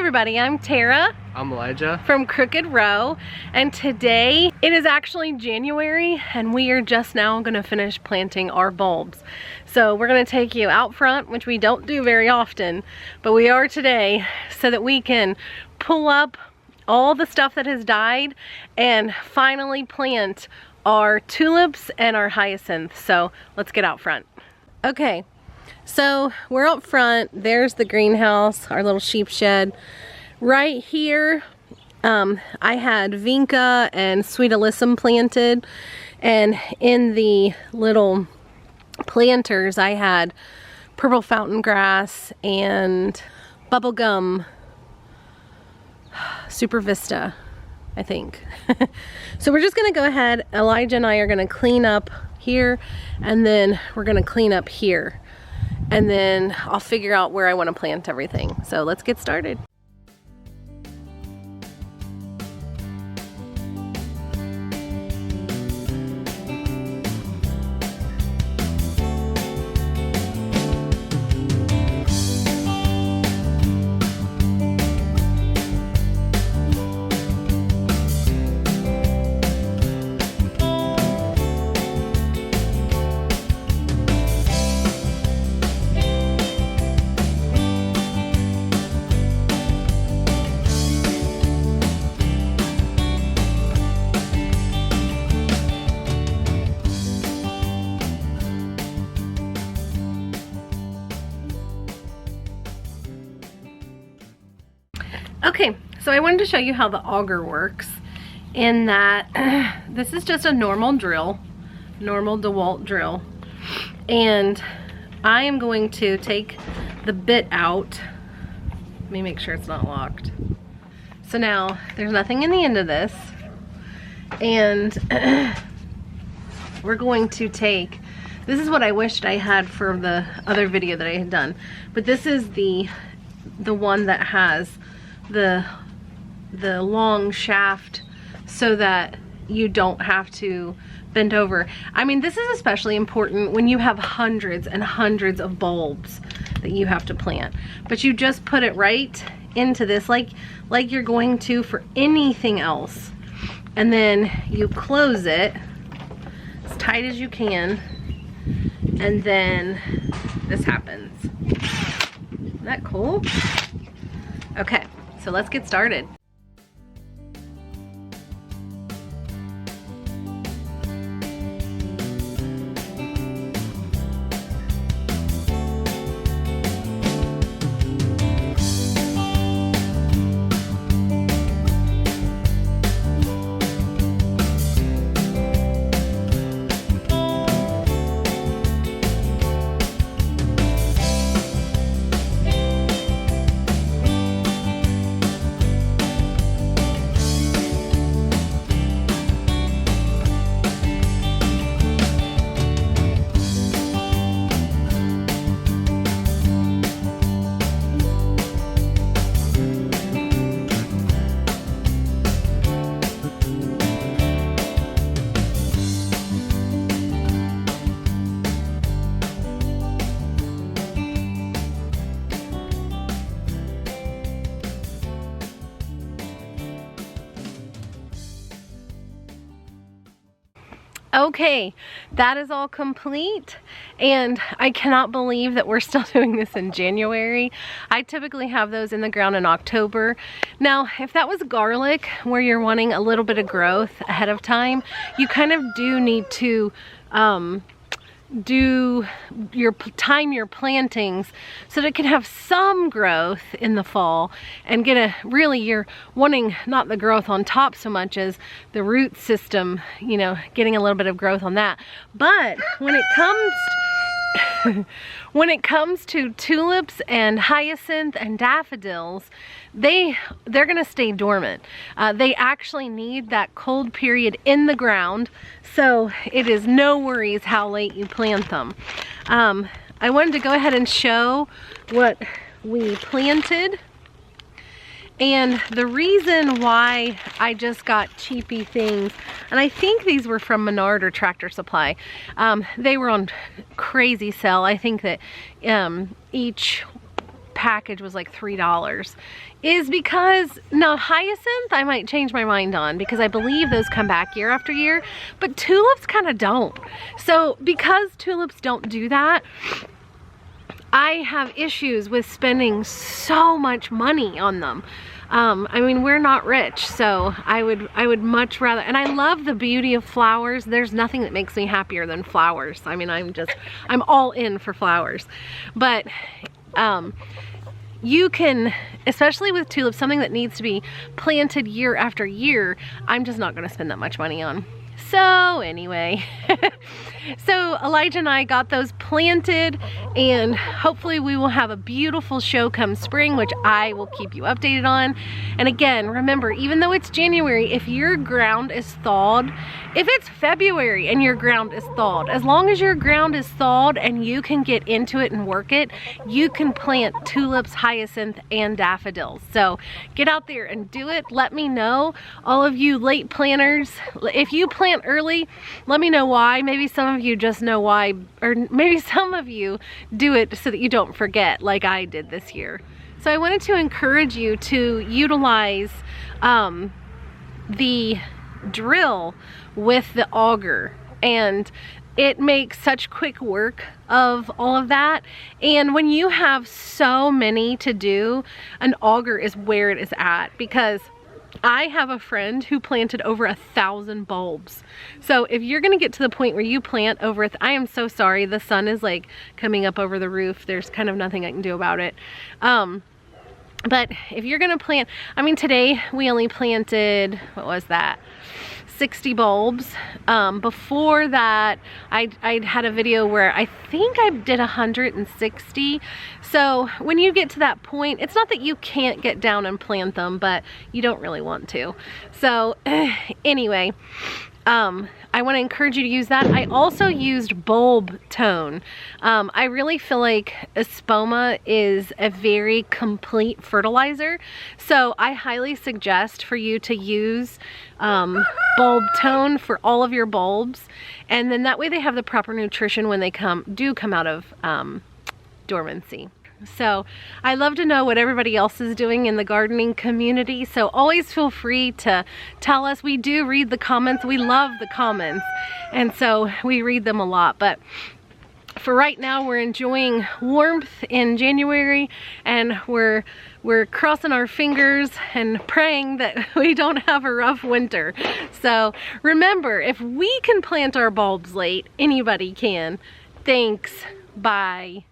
everybody, I'm Tara. I'm Elijah From Crooked Row, and today it is actually January and we are just now gonna finish planting our bulbs. So we're gonna take you out front, which we don't do very often, but we are today, so that we can pull up all the stuff that has died and finally plant our tulips and our hyacinths. So let's get out front. Okay, so we're out front. There's the greenhouse, our little sheep shed. Right here, I had Vinca and Sweet Alyssum planted, and in the little planters I had purple fountain grass and bubblegum Super Vista, I think. So we're just gonna go ahead, Elijah and I are gonna clean up here, and then we're gonna clean up here, and then I'll figure out where I want to plant everything. So let's get started. Okay, so I wanted to show you how the auger works, in that this is just a normal drill, normal DeWalt drill, and I am going to take the bit out. Let me make sure it's not locked. So now there's nothing in the end of this, and we're going to take, this is what I wished I had for the other video that I had done, but this is the one that has the long shaft, so that you don't have to bend over. I mean, this is especially important when you have hundreds and hundreds of bulbs that you have to plant, but you just put it right into this like you're going to for anything else, and then you close it as tight as you can, and then this happens. Isn't that cool? Okay, so let's get started. Okay, that is all complete, and I cannot believe that we're still doing this in January. I typically have those in the ground in October. Now, if that was garlic, where you're wanting a little bit of growth ahead of time, you kind of do need to time your plantings so that it can have some growth in the fall, and get really, you're wanting not the growth on top so much as the root system, you know, getting a little bit of growth on that. But when it comes to tulips and hyacinth and daffodils, they're gonna stay dormant. They actually need that cold period in the ground, so it is no worries how late you plant them. I wanted to go ahead and show what we planted. And the reason why I just got cheapy things, and I think these were from Menard or Tractor Supply, they were on crazy sale. I think that each package was like $3, is because now hyacinth I might change my mind on, because I believe those come back year after year, but tulips kind of don't. So because tulips don't do that, I have issues with spending so much money on them. I mean, we're not rich, so I would much rather, and I love the beauty of flowers. There's nothing that makes me happier than flowers. I mean, I'm all in for flowers. But you can, especially with tulips, something that needs to be planted year after year, I'm just not gonna spend that much money on. So anyway, so Elijah and I got those planted, and hopefully we will have a beautiful show come spring, which I will keep you updated on. And again, remember, even though it's January, if your ground is thawed, if it's February and your ground is thawed, as long as your ground is thawed and you can get into it and work it, you can plant tulips, hyacinth, and daffodils. So get out there and do it. Let me know, all of you late planters, if you plant early, let me know why. Maybe some of you just know why, or maybe some of you do it so that you don't forget, like I did this year. So I wanted to encourage you to utilize the drill with the auger, and it makes such quick work of all of that. And when you have so many to do, an auger is where it is at, because I have a friend who planted over 1,000 bulbs. So if you're gonna get to the point where you plant over, I am so sorry, the sun is like coming up over the roof. There's kind of nothing I can do about it. But if you're gonna plant, I mean, today we only planted, what was that? 60 bulbs. Before that, I'd had a video where I think I did 160. So when you get to that point, it's not that you can't get down and plant them, but you don't really want to. So anyway, I want to encourage you to use that. I also used bulb tone. I really feel like Espoma is a very complete fertilizer. So I highly suggest for you to use bulb tone for all of your bulbs. And then that way they have the proper nutrition when they do come out of dormancy. So I love to know what everybody else is doing in the gardening community. So always feel free to tell us. We do read the comments. We love the comments. And so we read them a lot. But for right now, we're enjoying warmth in January, and we're crossing our fingers and praying that we don't have a rough winter. So remember, if we can plant our bulbs late, anybody can. Thanks. Bye.